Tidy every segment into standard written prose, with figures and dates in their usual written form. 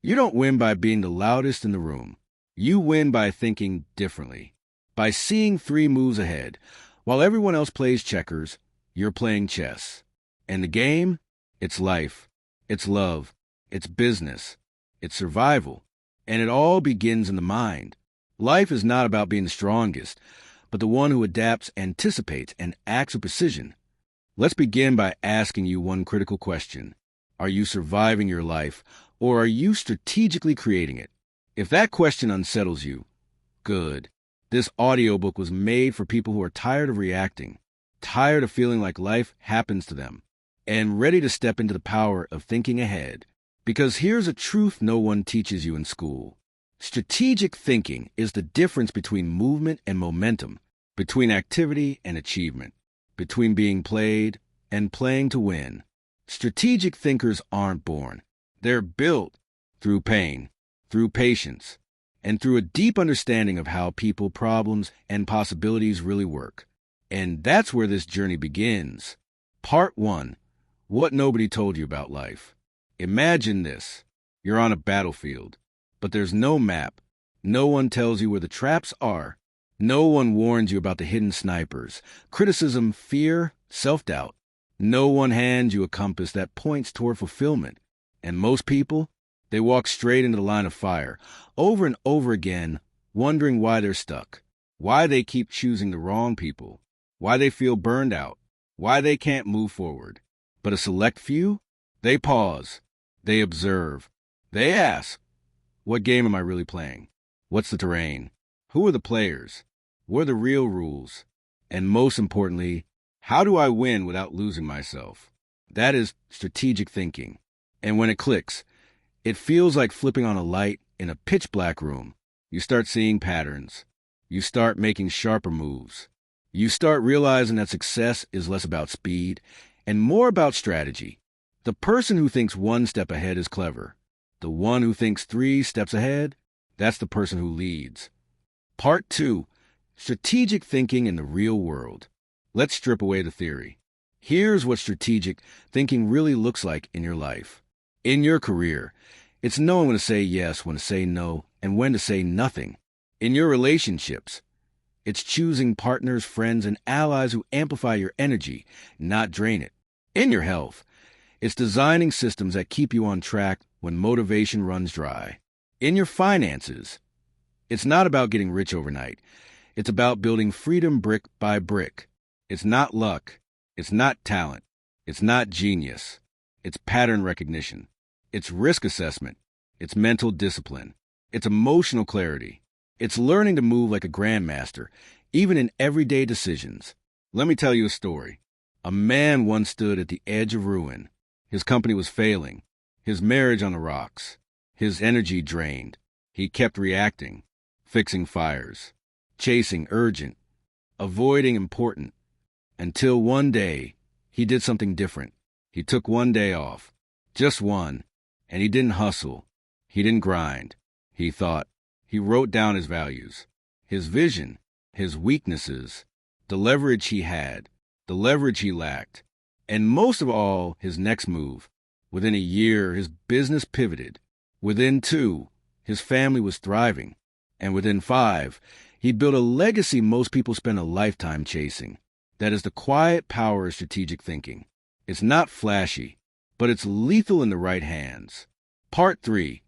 You don't win by being the loudest in the room. You win by thinking differently, by seeing 3 moves ahead. While everyone else plays checkers, you're playing chess. And the game? It's life. It's love. It's business. It's survival. And it all begins in the mind. Life is not about being the strongest, but the one who adapts, anticipates, and acts with precision. Let's begin by asking you one critical question. Are you surviving your life, or are you strategically creating it? If that question unsettles you, good. This audiobook was made for people who are tired of reacting, tired of feeling like life happens to them, and ready to step into the power of thinking ahead. Because here's a truth no one teaches you in school. Strategic thinking is the difference between movement and momentum, between activity and achievement, between being played and playing to win. Strategic thinkers aren't born. They're built through pain, through patience, and through a deep understanding of how people, problems, and possibilities really work. And that's where this journey begins. Part 1. What nobody told you about life. Imagine this. You're on a battlefield, but there's no map. No one tells you where the traps are. No one warns you about the hidden snipers, criticism, fear, self-doubt. No one hands you a compass that points toward fulfillment. And most people, they walk straight into the line of fire, over and over again, wondering why they're stuck, why they keep choosing the wrong people, why they feel burned out, why they can't move forward. But a select few, they pause, they observe, they ask, what game am I really playing? What's the terrain? Who are the players? What are the real rules? And most importantly, how do I win without losing myself? That is strategic thinking. And when it clicks, it feels like flipping on a light in a pitch-black room. You start seeing patterns. You start making sharper moves. You start realizing that success is less about speed and more about strategy. The person who thinks 1 step ahead is clever. The one who thinks 3 steps ahead, that's the person who leads. Part 2. Strategic thinking in the real world. Let's strip away the theory. Here's what strategic thinking really looks like in your life. In your career, it's knowing when to say yes, when to say no, and when to say nothing. In your relationships, it's choosing partners, friends, and allies who amplify your energy, not drain it. In your health, it's designing systems that keep you on track when motivation runs dry. In your finances, it's not about getting rich overnight. It's about building freedom brick by brick. It's not luck. It's not talent. It's not genius. It's pattern recognition. It's risk assessment. It's mental discipline. It's emotional clarity. It's learning to move like a grandmaster, even in everyday decisions. Let me tell you a story. A man once stood at the edge of ruin. His company was failing. His marriage on the rocks. His energy drained. He kept reacting, fixing fires, chasing urgent, avoiding important, until one day he did something different. He took 1 day off, just one, and he didn't hustle. He didn't grind. He thought. He wrote down his values, his vision, his weaknesses, the leverage he had, the leverage he lacked, and most of all, his next move. Within a year, his business pivoted. Within 2, his family was thriving. And within 5, he built a legacy most people spend a lifetime chasing. That is the quiet power of strategic thinking. It's not flashy, but it's lethal in the right hands. Part 3.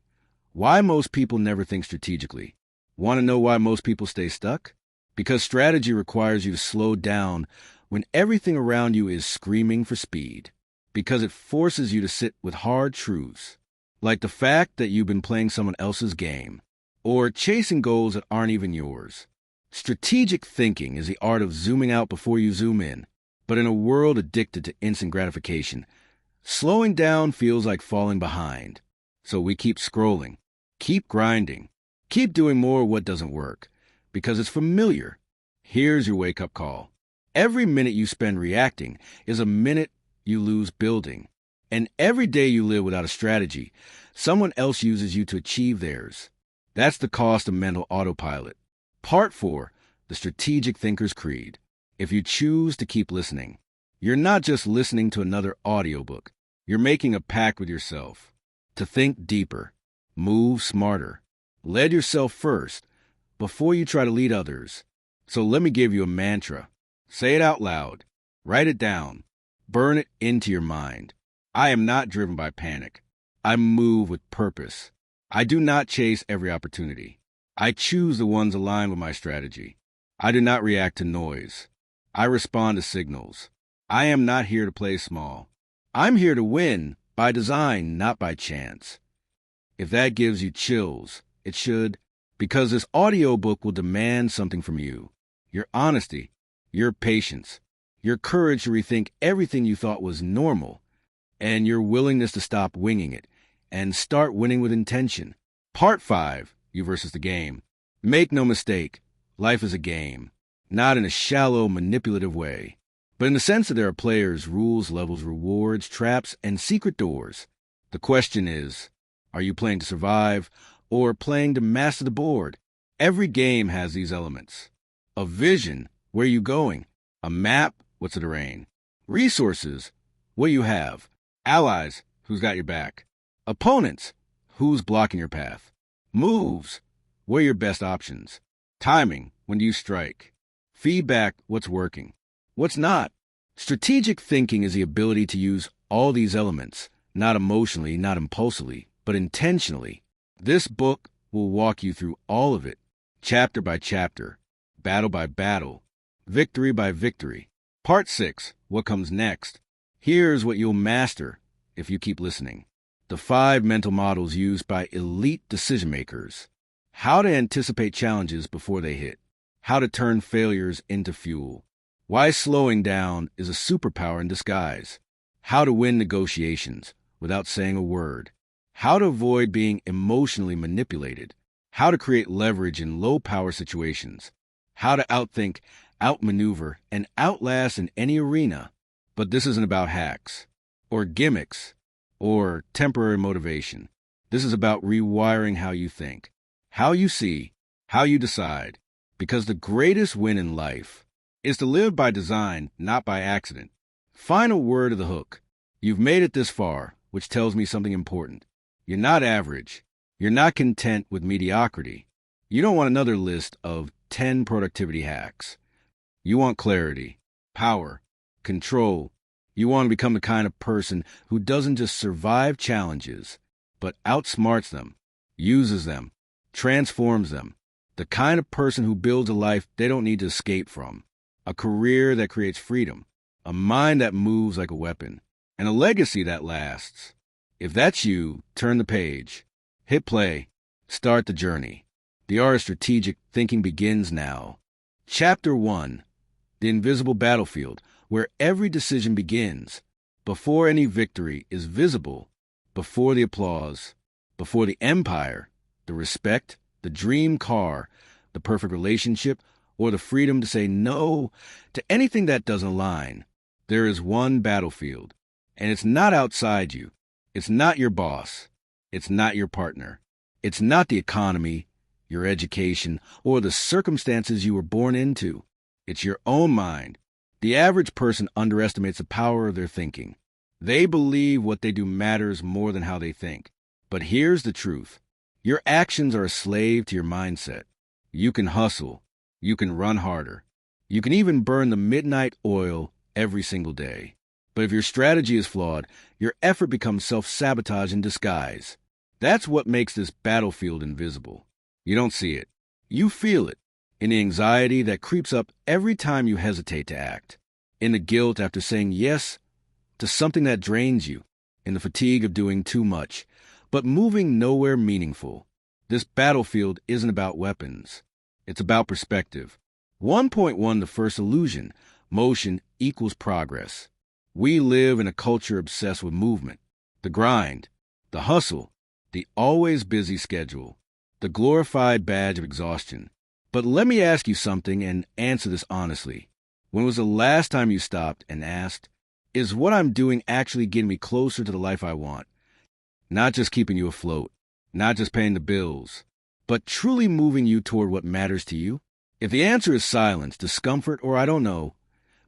Why most people never think strategically. Want to know why most people stay stuck? Because strategy requires you to slow down when everything around you is screaming for speed. Because it forces you to sit with hard truths, like the fact that you've been playing someone else's game, or chasing goals that aren't even yours. Strategic thinking is the art of zooming out before you zoom in. But in a world addicted to instant gratification, slowing down feels like falling behind. So we keep scrolling, keep grinding, keep doing more of what doesn't work, because it's familiar. Here's your wake-up call. Every minute you spend reacting is a minute you lose building. And every day you live without a strategy, someone else uses you to achieve theirs. That's the cost of mental autopilot. Part 4. The Strategic Thinker's Creed. If you choose to keep listening, you're not just listening to another audiobook. You're making a pact with yourself to think deeper, Move smarter. Lead yourself first before you try to lead others. So let me give you a mantra. Say it out loud. Write it down. Burn it into your mind. I am not driven by panic. I move with purpose. I do not chase every opportunity. I choose the ones aligned with my strategy. I do not react to noise. I respond to signals. I am not here to play small. I'm here to win by design, not by chance. If that gives you chills, it should, because this audiobook will demand something from you. Your honesty, your patience, your courage to rethink everything you thought was normal, and your willingness to stop winging it and start winning with intention. Part 5, You versus the Game. Make no mistake, life is a game, not in a shallow, manipulative way, but in the sense that there are players, rules, levels, rewards, traps, and secret doors. The question is, are you playing to survive or playing to master the board? Every game has these elements. A vision, where are you going? A map, what's the terrain? Resources, what do you have? Allies, who's got your back? Opponents, who's blocking your path? Moves, what are your best options? Timing, when do you strike? Feedback, what's working? What's not? Strategic thinking is the ability to use all these elements, not emotionally, not impulsively, but intentionally. This book will walk you through all of it, chapter by chapter, battle by battle, victory by victory. Part 6, What Comes Next? Here's what you'll master if you keep listening. The 5 mental models used by elite decision-makers. How to anticipate challenges before they hit. How to turn failures into fuel. Why slowing down is a superpower in disguise. How to win negotiations without saying a word. How to avoid being emotionally manipulated. How to create leverage in low-power situations. How to outthink, outmaneuver, and outlast in any arena. But this isn't about hacks, or gimmicks, or temporary motivation. This is about rewiring how you think, how you see, how you decide. Because the greatest win in life is to live by design, not by accident. Final word of the hook. You've made it this far, which tells me something important. You're not average. You're not content with mediocrity. You don't want another list of 10 productivity hacks. You want clarity, power, control. You want to become the kind of person who doesn't just survive challenges, but outsmarts them, uses them, transforms them. The kind of person who builds a life they don't need to escape from, a career that creates freedom, a mind that moves like a weapon, and a legacy that lasts. If that's you, turn the page, hit play, start the journey. The art of strategic thinking begins now. Chapter 1, The Invisible Battlefield, where every decision begins, before any victory is visible, before the applause, before the empire, the respect, the dream car, the perfect relationship, or the freedom to say no to anything that doesn't align. There is one battlefield, and it's not outside you. It's not your boss. It's not your partner. It's not the economy, your education, or the circumstances you were born into. It's your own mind. The average person underestimates the power of their thinking. They believe what they do matters more than how they think. But here's the truth. Your actions are a slave to your mindset. You can hustle. You can run harder. You can even burn the midnight oil every single day. But if your strategy is flawed, your effort becomes self-sabotage in disguise. That's what makes this battlefield invisible. You don't see it. You feel it. In the anxiety that creeps up every time you hesitate to act. In the guilt after saying yes to something that drains you. In the fatigue of doing too much, but moving nowhere meaningful. This battlefield isn't about weapons. It's about perspective. 1.1 The first illusion. Motion equals progress. We live in a culture obsessed with movement. The grind. The hustle. The always busy schedule. The glorified badge of exhaustion. But let me ask you something and answer this honestly. When was the last time you stopped and asked, is what I'm doing actually getting me closer to the life I want? Not just keeping you afloat, not just paying the bills, but truly moving you toward what matters to you? If the answer is silence, discomfort, or I don't know,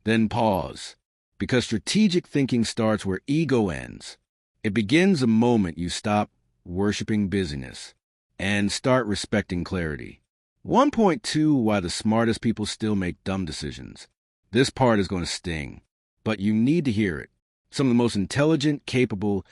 then pause. Because strategic thinking starts where ego ends. It begins the moment you stop worshiping busyness and start respecting clarity. 1.2 Why the smartest people still make dumb decisions. This part is going to sting, but you need to hear it. Some of the most intelligent, capable,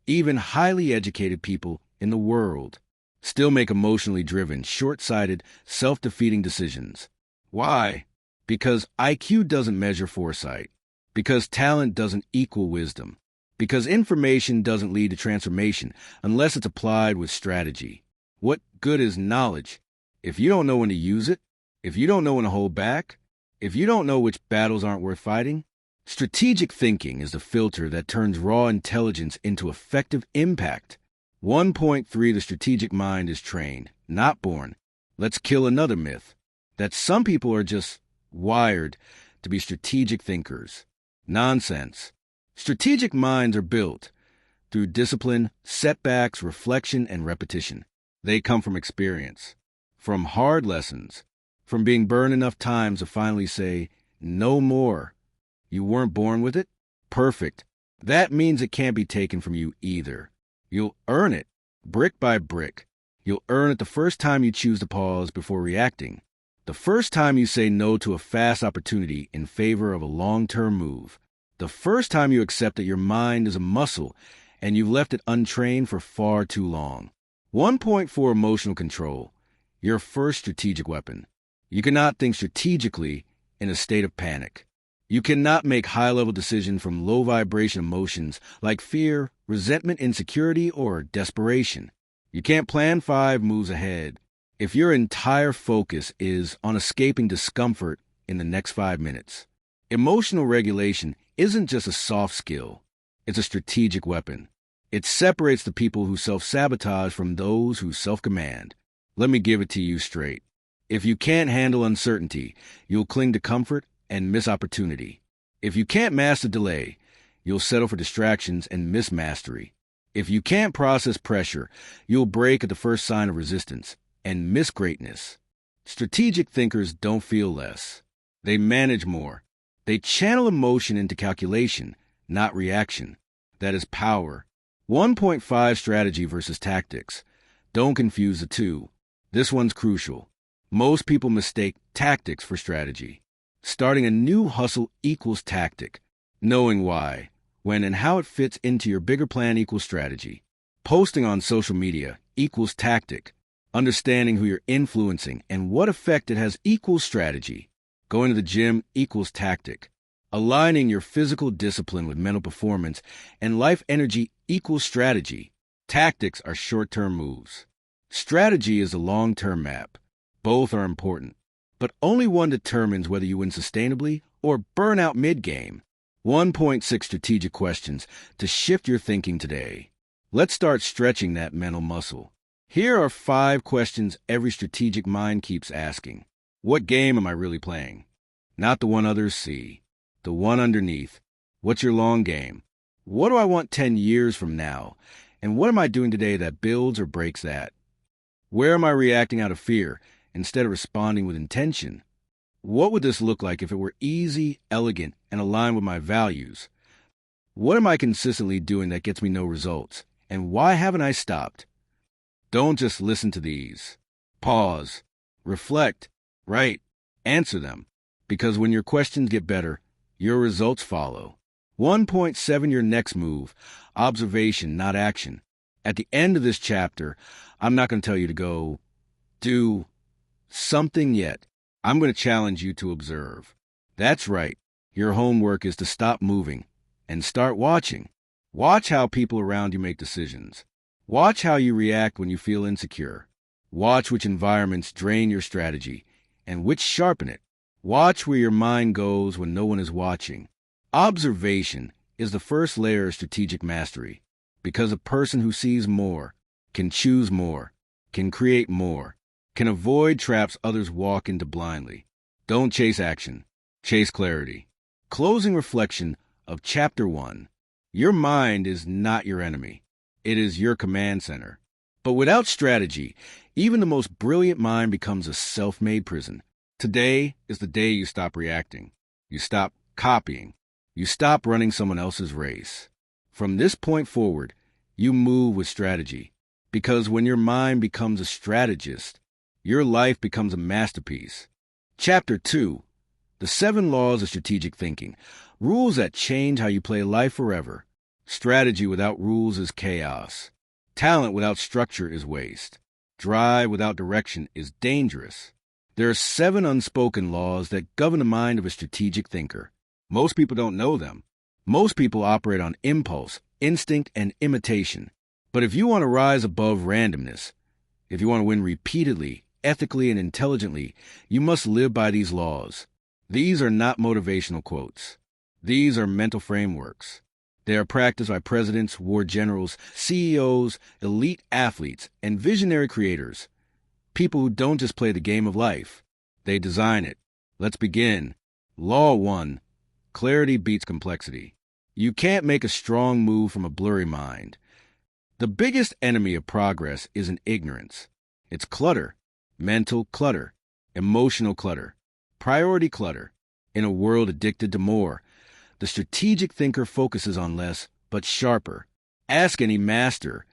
even highly educated people in the world still make emotionally driven, short-sighted, self-defeating decisions. Why? Because IQ doesn't measure foresight. Because talent doesn't equal wisdom. Because information doesn't lead to transformation unless it's applied with strategy. What good is knowledge if you don't know when to use it? If you don't know when to hold back? If you don't know which battles aren't worth fighting? Strategic thinking is the filter that turns raw intelligence into effective impact. 1.3 The strategic mind is trained, not born. Let's kill another myth, that some people are just wired to be strategic thinkers. Nonsense. Strategic minds are built through discipline, setbacks, reflection, and repetition. They come from experience, from hard lessons, from being burned enough times to finally say, no more. You weren't born with it? Perfect. That means it can't be taken from you either. You'll earn it, brick by brick. You'll earn it the first time you choose to pause before reacting. The first time you say no to a fast opportunity in favor of a long-term move. The first time you accept that your mind is a muscle and you've left it untrained for far too long. 1.4 Emotional control. Your first strategic weapon. You cannot think strategically in a state of panic. You cannot make high-level decisions from low-vibration emotions like fear, resentment, insecurity, or desperation. You can't plan 5 moves ahead if your entire focus is on escaping discomfort in the next 5 minutes. Emotional regulation isn't just a soft skill. It's a strategic weapon. It separates the people who self-sabotage from those who self-command. Let me give it to you straight. If you can't handle uncertainty, you'll cling to comfort and miss opportunity. If you can't master delay, you'll settle for distractions and miss mastery. If you can't process pressure, you'll break at the first sign of resistance and miss greatness. Strategic thinkers don't feel less. They manage more. They channel emotion into calculation, not reaction. That is power. 1.5 Strategy versus tactics. Don't confuse the two. This one's crucial. Most people mistake tactics for strategy. Starting a new hustle equals tactic. Knowing why, when, and how it fits into your bigger plan equals strategy. Posting on social media equals tactic. Understanding who you're influencing and what effect it has equals strategy. Going to the gym equals tactic. Aligning your physical discipline with mental performance and life energy equals strategy. Tactics are short-term moves. Strategy is a long-term map. Both are important, but only one determines whether you win sustainably or burn out mid-game. 1.6 Strategic questions to shift your thinking today. Let's start stretching that mental muscle. Here are 5 questions every strategic mind keeps asking. What game am I really playing? Not the one others see. The one underneath. What's your long game? What do I want 10 years from now? And what am I doing today that builds or breaks that? Where am I reacting out of fear instead of responding with intention? What would this look like if it were easy, elegant, and aligned with my values? What am I consistently doing that gets me no results? And why haven't I stopped? Don't just listen to these. Pause. Reflect. Write. Answer them. Because when your questions get better, your results follow. 1.7 Your next move. Observation, not action. At the end of this chapter, I'm not going to tell you to go do something yet. I'm going to challenge you to observe. That's right. Your homework is to stop moving and start watching. Watch how people around you make decisions. Watch how you react when you feel insecure. Watch which environments drain your strategy and which sharpen it. Watch where your mind goes when no one is watching. Observation is the first layer of strategic mastery, because a person who sees more, can choose more, can create more, can avoid traps others walk into blindly. Don't chase action. Chase clarity. Closing reflection of Chapter 1. Your mind is not your enemy. It is your command center. But without strategy, even the most brilliant mind becomes a self-made prison. Today is the day you stop reacting. You stop copying. You stop running someone else's race. From this point forward, you move with strategy. Because when your mind becomes a strategist, your life becomes a masterpiece. Chapter 2. The 7 Laws of Strategic Thinking. Rules that change how you play life forever. Strategy without rules is chaos. Talent without structure is waste. Drive without direction is dangerous. There are 7 unspoken laws that govern the mind of a strategic thinker. Most people don't know them. Most people operate on impulse, instinct, and imitation. But if you want to rise above randomness, if you want to win repeatedly, ethically, and intelligently, you must live by these laws. These are not motivational quotes. These are mental frameworks. They are practiced by presidents, war generals, CEOs, elite athletes, and visionary creators. People who don't just play the game of life. They design it. Let's begin. Law 1. Clarity beats complexity. You can't make a strong move from a blurry mind. The biggest enemy of progress isn't ignorance. It's clutter. Mental clutter. Emotional clutter. Priority clutter. In a world addicted to more, the strategic thinker focuses on less, but sharper. Ask any master.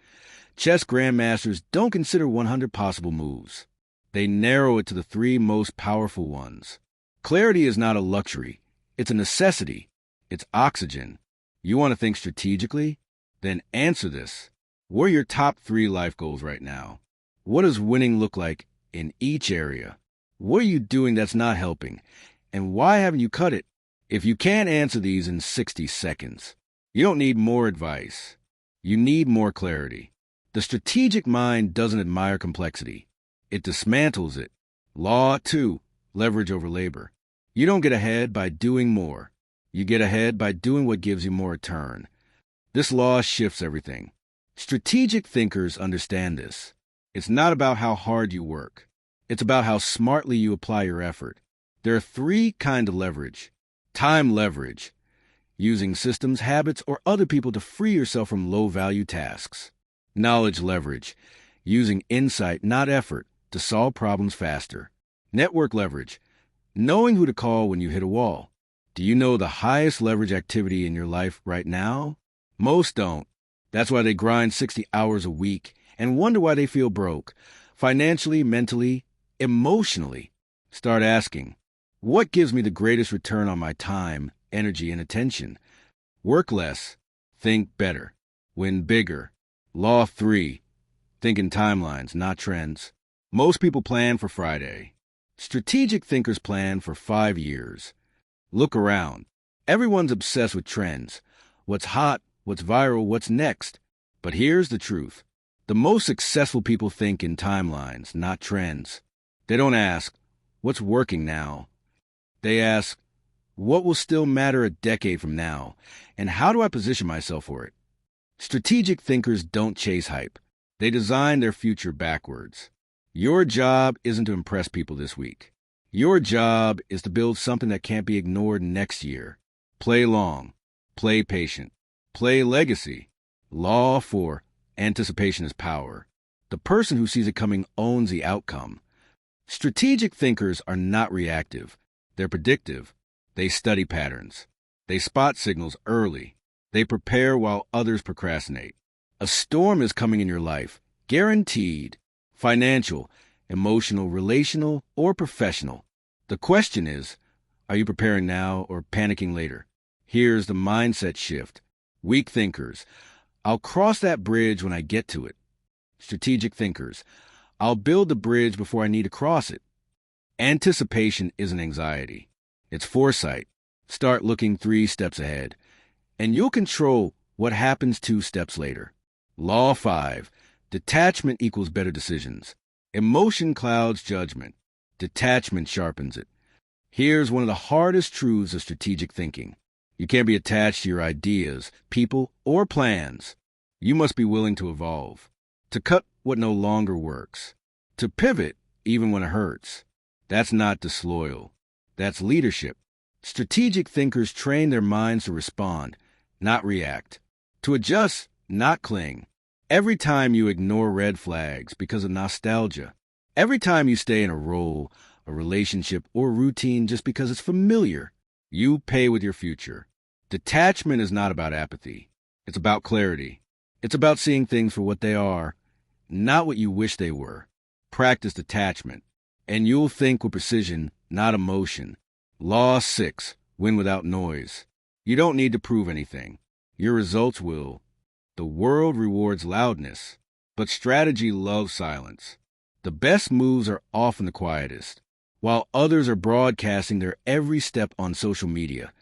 Chess grandmasters don't consider 100 possible moves. They narrow it to the 3 most powerful ones. Clarity is not a luxury. It's a necessity. It's oxygen. You want to think strategically? Then answer this. What are your top 3 life goals right now? What does winning look like in each area? What are you doing that's not helping? And why haven't you cut it? If you can't answer these in 60 seconds, you don't need more advice. You need more clarity. The strategic mind doesn't admire complexity. It dismantles it. Law 2. Leverage over labor. You don't get ahead by doing more. You get ahead by doing what gives you more return. This law shifts everything. Strategic thinkers understand this. It's not about how hard you work. It's about how smartly you apply your effort. There are 3 kinds of leverage. Time leverage, using systems, habits, or other people to free yourself from low-value tasks. Knowledge leverage, using insight, not effort, to solve problems faster. Network leverage, knowing who to call when you hit a wall. Do you know the highest leverage activity in your life right now? Most don't. That's why they grind 60 hours a week and wonder why they feel broke, financially, mentally, emotionally. Start asking, what gives me the greatest return on my time, energy, and attention? Work less. Think better. Win bigger. Law 3. Think in timelines, not trends. Most people plan for Friday. Strategic thinkers plan for 5 years. Look around. Everyone's obsessed with trends. What's hot, what's viral, what's next. But here's the truth. The most successful people think in timelines, not trends. They don't ask, what's working now? They ask, what will still matter a decade from now, and how do I position myself for it? Strategic thinkers don't chase hype. They design their future backwards. Your job isn't to impress people this week. Your job is to build something that can't be ignored next year. Play long. Play patient. Play legacy. Law 4. Anticipation is power. The person who sees it coming owns the outcome. Strategic thinkers are not reactive. They're predictive. They study patterns. They spot signals early. They prepare while others procrastinate. A storm is coming in your life, guaranteed. Financial, emotional, relational, or professional. The question is, are you preparing now or panicking later? Here's the mindset shift. Weak thinkers. I'll cross that bridge when I get to it. Strategic thinkers. I'll build the bridge before I need to cross it. Anticipation isn't anxiety. It's foresight. Start looking 3 steps ahead, and you'll control what happens 2 steps later. Law 5. Detachment equals better decisions. Emotion clouds judgment. Detachment sharpens it. Here's one of the hardest truths of strategic thinking. You can't be attached to your ideas, people, or plans. You must be willing to evolve, to cut what no longer works, to pivot even when it hurts. That's not disloyal. That's leadership. Strategic thinkers train their minds to respond, not react, to adjust, not cling. Every time you ignore red flags because of nostalgia, every time you stay in a role, a relationship, or routine just because it's familiar, you pay with your future. Detachment is not about apathy. It's about clarity. It's about seeing things for what they are, not what you wish they were. Practice detachment, and you'll think with precision, not emotion. Law 6, win without noise. You don't need to prove anything. Your results will. The world rewards loudness, but strategy loves silence. The best moves are often the quietest. While others are broadcasting their every step on social media,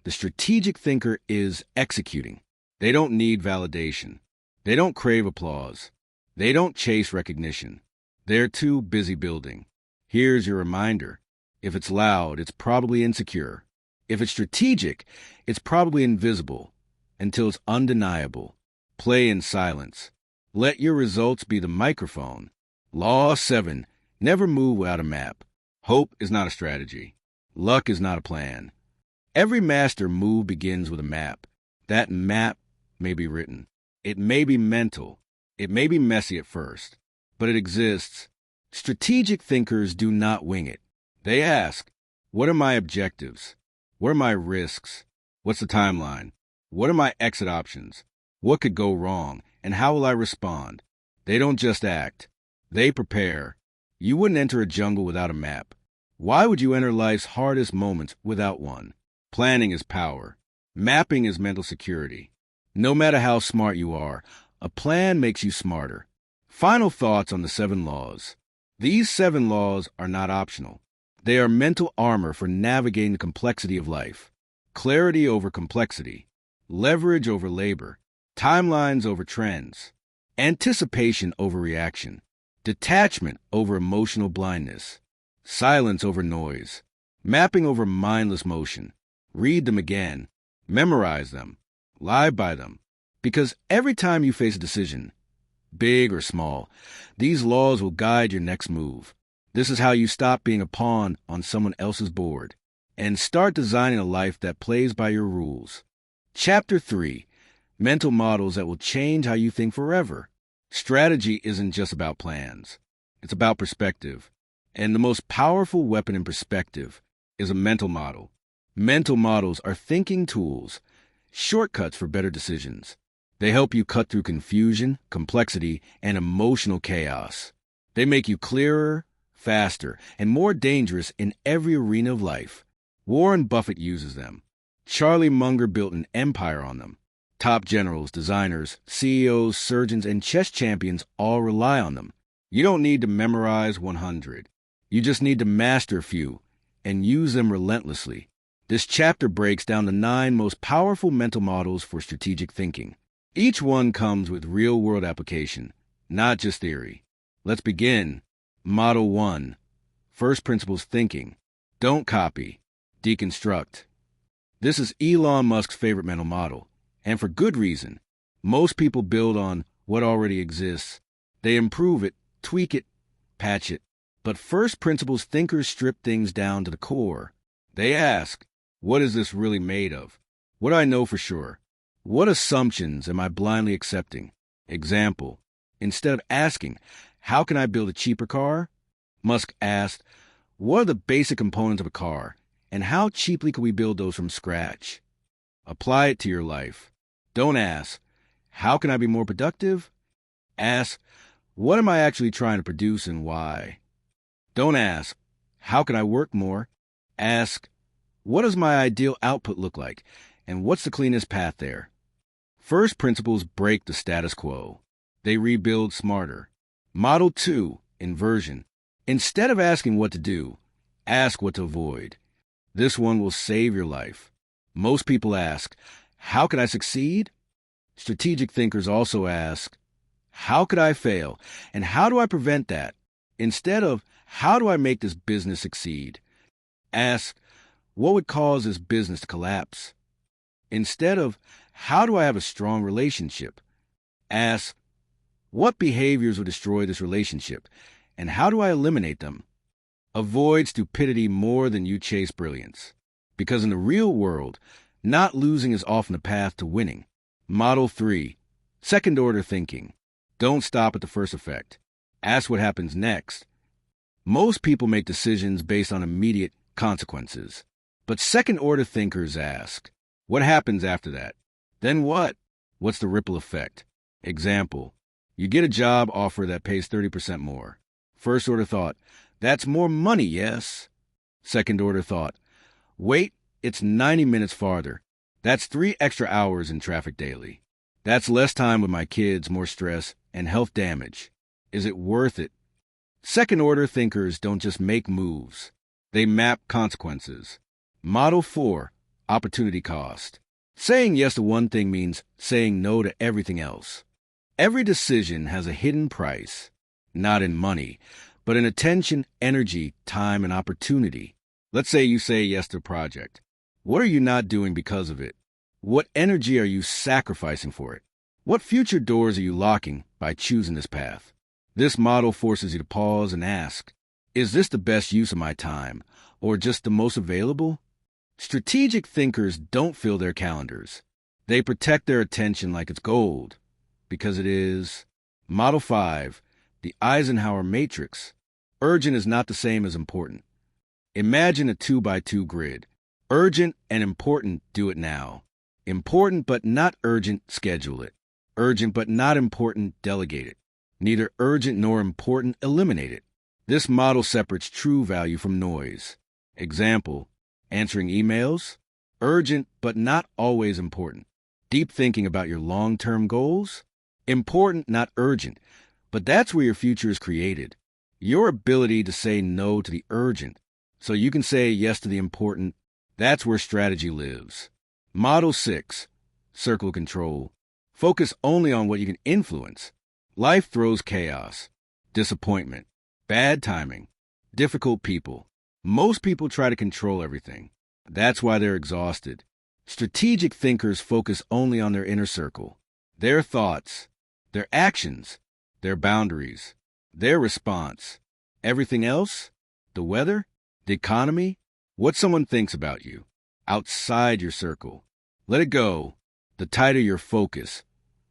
the strategic thinker is executing. They don't need validation. They don't crave applause. They don't chase recognition. They're too busy building. Here's your reminder. If it's loud, it's probably insecure. If it's strategic, it's probably invisible until it's undeniable. Play in silence. Let your results be the microphone. Law 7. Never move without a map. Hope is not a strategy. Luck is not a plan. Every master move begins with a map. That map may be written. It may be mental. It may be messy at first, but it exists. Strategic thinkers do not wing it. They ask, what are my objectives? What are my risks? What's the timeline? What are my exit options? What could go wrong? And how will I respond? They don't just act. They prepare. You wouldn't enter a jungle without a map. Why would you enter life's hardest moments without one? Planning is power. Mapping is mental security. No matter how smart you are, a plan makes you smarter. Final thoughts on the 7 laws. These 7 laws are not optional. They are mental armor for navigating the complexity of life. Clarity over complexity. Leverage over labor. Timelines over trends. Anticipation over reaction. Detachment over emotional blindness. Silence over noise. Mapping over mindless motion. Read them again. Memorize them. Live by them. Because every time you face a decision, big or small, these laws will guide your next move. This is how you stop being a pawn on someone else's board and start designing a life that plays by your rules. Chapter 3. Mental models that will change how you think forever. Strategy isn't just about plans. It's about perspective. And the most powerful weapon in perspective is a mental model. Mental models are thinking tools, shortcuts for better decisions. They help you cut through confusion, complexity, and emotional chaos. They make you clearer, faster, and more dangerous in every arena of life. Warren Buffett uses them. Charlie Munger built an empire on them. Top generals, designers, CEOs, surgeons, and chess champions all rely on them. You don't need to memorize 100. You just need to master a few and use them relentlessly. This chapter breaks down the 9 most powerful mental models for strategic thinking. Each one comes with real-world application, not just theory. Let's begin. Model 1. First principles thinking. Don't copy. Deconstruct. This is Elon Musk's favorite mental model, and for good reason. Most people build on what already exists. They improve it, tweak it, patch it. But first principles thinkers strip things down to the core. They ask, what is this really made of? What do I know for sure? What assumptions am I blindly accepting? Example, instead of asking, how can I build a cheaper car? Musk asked, what are the basic components of a car, and how cheaply can we build those from scratch? Apply it to your life. Don't ask, how can I be more productive? Ask, what am I actually trying to produce and why? Don't ask, how can I work more? Ask, what does my ideal output look like, and what's the cleanest path there? First principles break the status quo. They rebuild smarter. Model 2, inversion. Instead of asking what to do, ask what to avoid. This one will save your life. Most people ask, how can I succeed? Strategic thinkers also ask, how could I fail, and how do I prevent that? Instead of, how do I make this business succeed? Ask, what would cause this business to collapse? Instead of, how do I have a strong relationship? Ask, what behaviors will destroy this relationship, and how do I eliminate them? Avoid stupidity more than you chase brilliance. Because in the real world, not losing is often the path to winning. Model 3. Second-order thinking. Don't stop at the first effect. Ask what happens next. Most people make decisions based on immediate consequences. But second-order thinkers ask, what happens after that? Then what? What's the ripple effect? Example, You get a job offer that pays 30% more. First order thought, that's more money, yes. Second order thought, wait, it's 90 minutes farther. That's 3 extra hours in traffic daily. That's less time with my kids, more stress, and health damage. Is it worth it? Second order thinkers don't just make moves. They map consequences. Model 4, opportunity cost. Saying yes to one thing means saying no to everything else. Every decision has a hidden price, not in money, but in attention, energy, time, and opportunity. Let's say you say yes to a project. What are you not doing because of it? What energy are you sacrificing for it? What future doors are you locking by choosing this path? This model forces you to pause and ask, is this the best use of my time, or just the most available? Strategic thinkers don't fill their calendars. They protect their attention like it's gold, because it is. Model 5, the Eisenhower matrix. Urgent is not the same as important. Imagine a 2x2 grid. Urgent and important, do it now. Important but not urgent, schedule it. Urgent but not important, delegate it. Neither urgent nor important, eliminate it. This model separates true value from noise. Example, answering emails. Urgent but not always important. Deep thinking about your long-term goals. Important, not urgent. But that's where your future is created. Your ability to say no to the urgent, so you can say yes to the important, that's where strategy lives. Model 6, circle control. Focus only on what you can influence. Life throws chaos, disappointment, bad timing, difficult people. Most people try to control everything. That's why they're exhausted. Strategic thinkers focus only on their inner circle, their thoughts, their actions, their boundaries, their response. Everything else, the weather, the economy, what someone thinks about you, outside your circle. Let it go. The tighter your focus,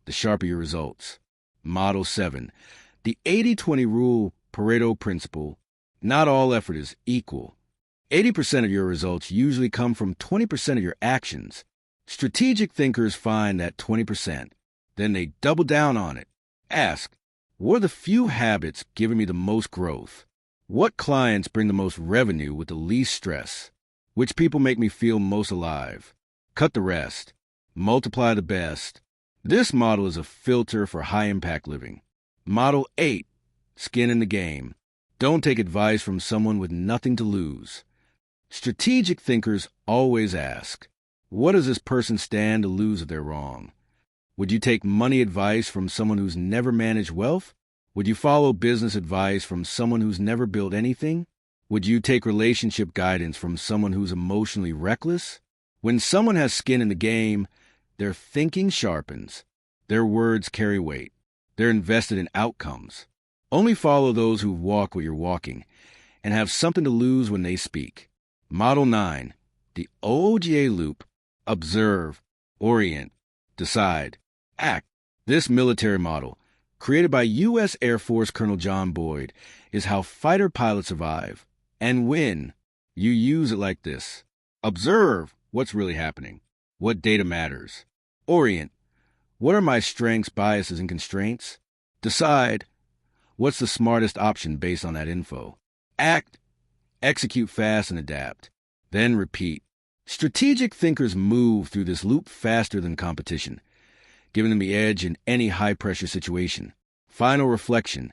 the sharper your results. Model 7, the 80-20 rule, Pareto principle. Not all effort is equal. 80% of your results usually come from 20% of your actions. Strategic thinkers find that 20%. Then they double down on it. Ask, what are the few habits giving me the most growth? What clients bring the most revenue with the least stress? Which people make me feel most alive? Cut the rest. Multiply the best. This model is a filter for high-impact living. Model 8, skin in the game. Don't take advice from someone with nothing to lose. Strategic thinkers always ask, what does this person stand to lose if they're wrong? Would you take money advice from someone who's never managed wealth? Would you follow business advice from someone who's never built anything? Would you take relationship guidance from someone who's emotionally reckless? When someone has skin in the game, their thinking sharpens. Their words carry weight. They're invested in outcomes. Only follow those who walk what you're walking and have something to lose when they speak. Model 9, the OGA loop. Observe, orient, decide, act. This military model, created by U.S. Air Force Colonel John Boyd, is how fighter pilots survive and win. You use it like this. Observe what's really happening. What data matters? Orient. What are my strengths, biases, and constraints? Decide. What's the smartest option based on that info? Act. Execute fast and adapt. Then repeat. Strategic thinkers move through this loop faster than competition, giving them the edge in any high-pressure situation. Final reflection.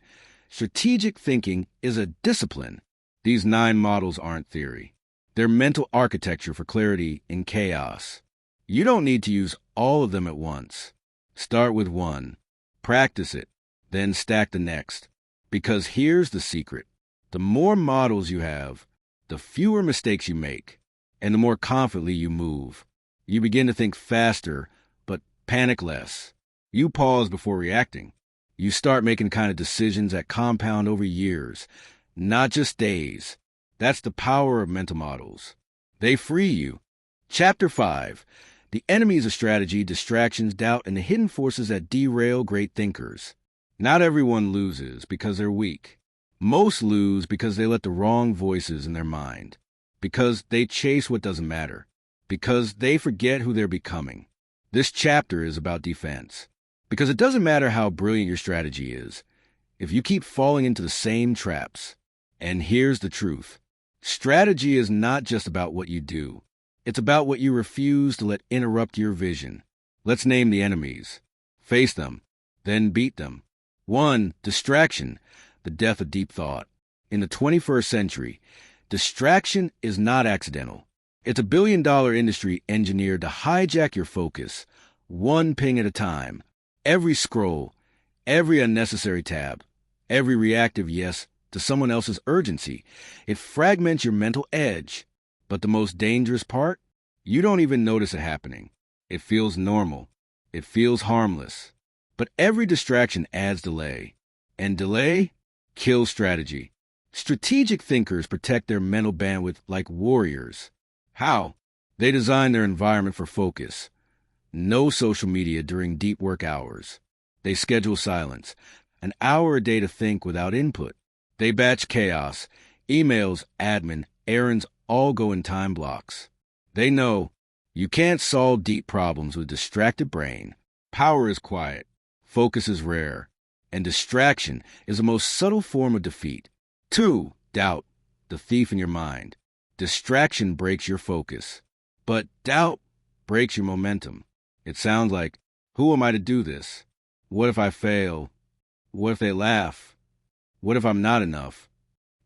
Strategic thinking is a discipline. These 9 models aren't theory. They're mental architecture for clarity in chaos. You don't need to use all of them at once. Start with one. Practice it. Then stack the next. Because here's the secret. The more models you have, the fewer mistakes you make, and the more confidently you move. You begin to think faster, but panic less. You pause before reacting. You start making kind of decisions that compound over years, not just days. That's the power of mental models. They free you. Chapter 5. The enemies of strategy, distractions, doubt, and the hidden forces that derail great thinkers. Not everyone loses because they're weak. Most lose because they let the wrong voices in their mind. Because they chase what doesn't matter. Because they forget who they're becoming. This chapter is about defense. Because it doesn't matter how brilliant your strategy is, if you keep falling into the same traps. And here's the truth. Strategy is not just about what you do. It's about what you refuse to let interrupt your vision. Let's name the enemies. Face them, then beat them. 1. Distraction, the death of deep thought. In the 21st century, distraction is not accidental. It's a billion-dollar industry engineered to hijack your focus, one ping at a time. Every scroll, every unnecessary tab, every reactive yes to someone else's urgency. It fragments your mental edge. But the most dangerous part? You don't even notice it happening. It feels normal. It feels harmless. But every distraction adds delay. And delay kills strategy. Strategic thinkers protect their mental bandwidth like warriors. How? They design their environment for focus. No social media during deep work hours. They schedule silence, an hour a day to think without input. They batch chaos, emails, admin, errands all go in time blocks. They know you can't solve deep problems with a distracted brain. Power is quiet, focus is rare, and distraction is the most subtle form of defeat. 2. Doubt, the thief in your mind. Distraction breaks your focus, but doubt breaks your momentum. It sounds like, who am I to do this? What if I fail? What if they laugh? What if I'm not enough?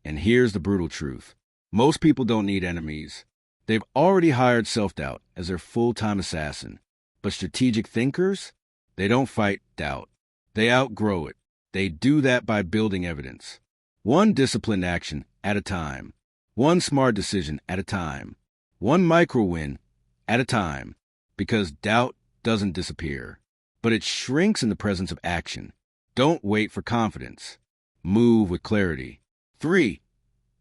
And here's the brutal truth. Most people don't need enemies. They've already hired self-doubt as their full-time assassin. But strategic thinkers, they don't fight doubt. They outgrow it. They do that by building evidence. One disciplined action at a time. One smart decision at a time. One micro win at a time. Because doubt doesn't disappear, but it shrinks in the presence of action. Don't wait for confidence. Move with clarity. 3.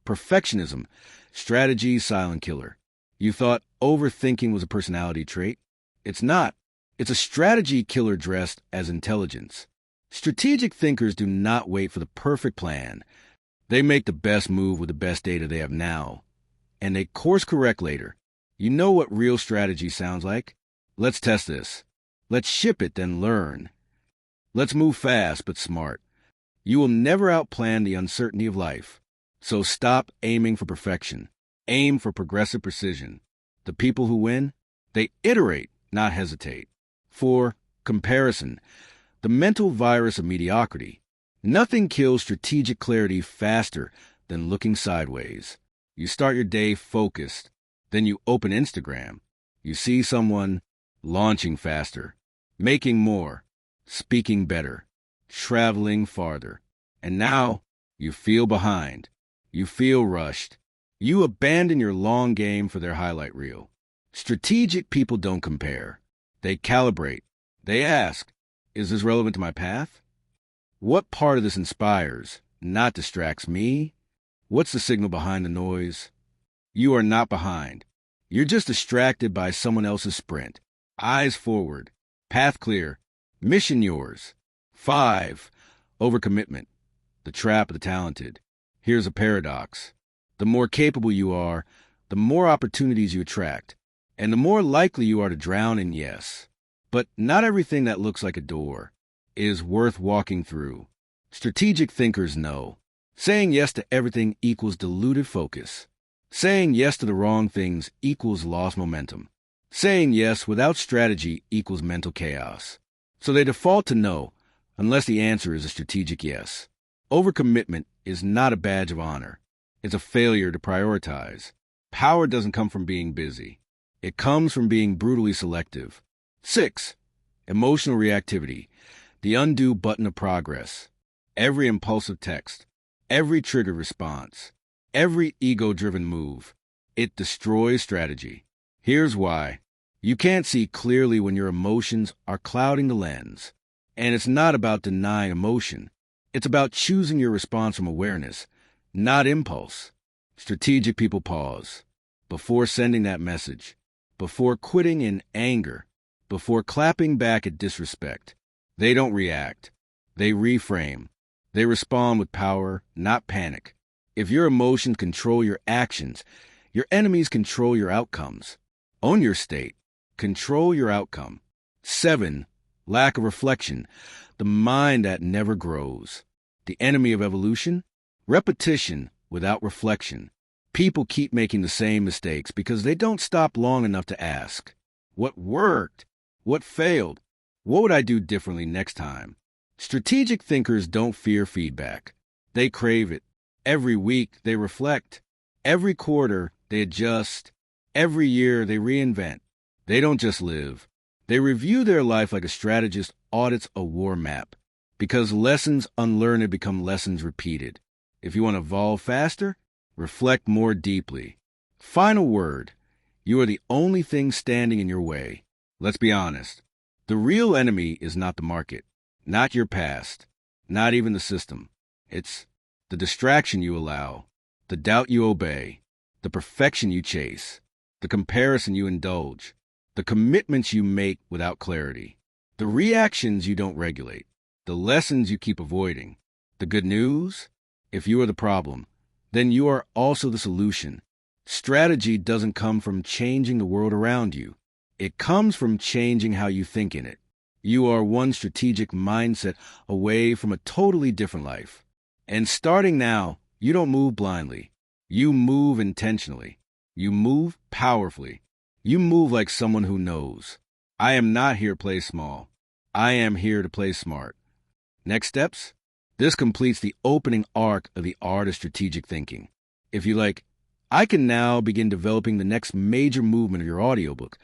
Perfectionism, strategy silent killer. You thought overthinking was a personality trait? It's not. It's a strategy killer dressed as intelligence. Strategic thinkers do not wait for the perfect plan. They make the best move with the best data they have now. And they course correct later. You know what real strategy sounds like? Let's test this. Let's ship it, then learn. Let's move fast but smart. You will never outplan the uncertainty of life. So stop aiming for perfection. Aim for progressive precision. The people who win, they iterate, not hesitate. 4. Comparison, the mental virus of mediocrity. Nothing kills strategic clarity faster than looking sideways. You start your day focused, then you open Instagram. You see someone launching faster, making more, speaking better, traveling farther. And now you feel behind. You feel rushed. You abandon your long game for their highlight reel. Strategic people don't compare. They calibrate. They ask, is this relevant to my path? What part of this inspires, not distracts me? What's the signal behind the noise? You are not behind. You're just distracted by someone else's sprint. Eyes forward. Path clear. Mission yours. 5. Overcommitment, the trap of the talented. Here's a paradox. The more capable you are, the more opportunities you attract, and the more likely you are to drown in yes. But not everything that looks like a door is worth walking through. Strategic thinkers know. Saying yes to everything equals diluted focus. Saying yes to the wrong things equals lost momentum. Saying yes without strategy equals mental chaos. So they default to no, unless the answer is a strategic yes. Overcommitment is not a badge of honor. It's a failure to prioritize. Power doesn't come from being busy. It comes from being brutally selective. 6. Emotional reactivity, the undo button of progress. Every impulsive text, every trigger response, every ego-driven move, it destroys strategy. Here's why. You can't see clearly when your emotions are clouding the lens. And it's not about denying emotion. It's about choosing your response from awareness, not impulse. Strategic people pause before sending that message, before quitting in anger, before clapping back at disrespect. They don't react. They reframe. They respond with power, not panic. If your emotions control your actions, your enemies control your outcomes. Own your state. Control your outcome. 7. lack of reflection, the mind that never grows. The enemy of evolution? Repetition without reflection. People keep making the same mistakes because they don't stop long enough to ask, what worked? What failed? What would I do differently next time? Strategic thinkers don't fear feedback. They crave it. Every week they reflect. Every quarter they adjust. Every year they reinvent. They don't just live. They review their life like a strategist audits a war map. Because lessons unlearned become lessons repeated. If you want to evolve faster, reflect more deeply. Final word. You are the only thing standing in your way. Let's be honest. The real enemy is not the market, not your past, not even the system. It's the distraction you allow, the doubt you obey, the perfection you chase, the comparison you indulge, the commitments you make without clarity, the reactions you don't regulate, the lessons you keep avoiding. The good news? If you are the problem, then you are also the solution. Strategy doesn't come from changing the world around you. It comes from changing how you think in it. You are one strategic mindset away from a totally different life. And starting now, you don't move blindly. You move intentionally. You move powerfully. You move like someone who knows. I am not here to play small. I am here to play smart. Next steps? This completes the opening arc of the art of strategic thinking. If you like, I can now begin developing the next major movement of your audiobook,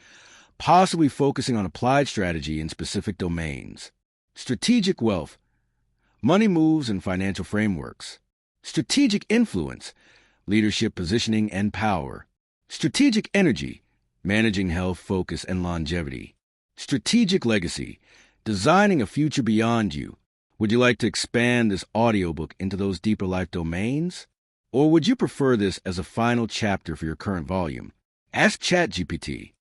possibly focusing on applied strategy in specific domains. Strategic wealth, money moves and financial frameworks. Strategic influence, leadership positioning and power. Strategic energy, managing health, focus, and longevity. Strategic legacy, designing a future beyond you. Would you like to expand this audiobook into those deeper life domains? Or would you prefer this as a final chapter for your current volume? Ask ChatGPT.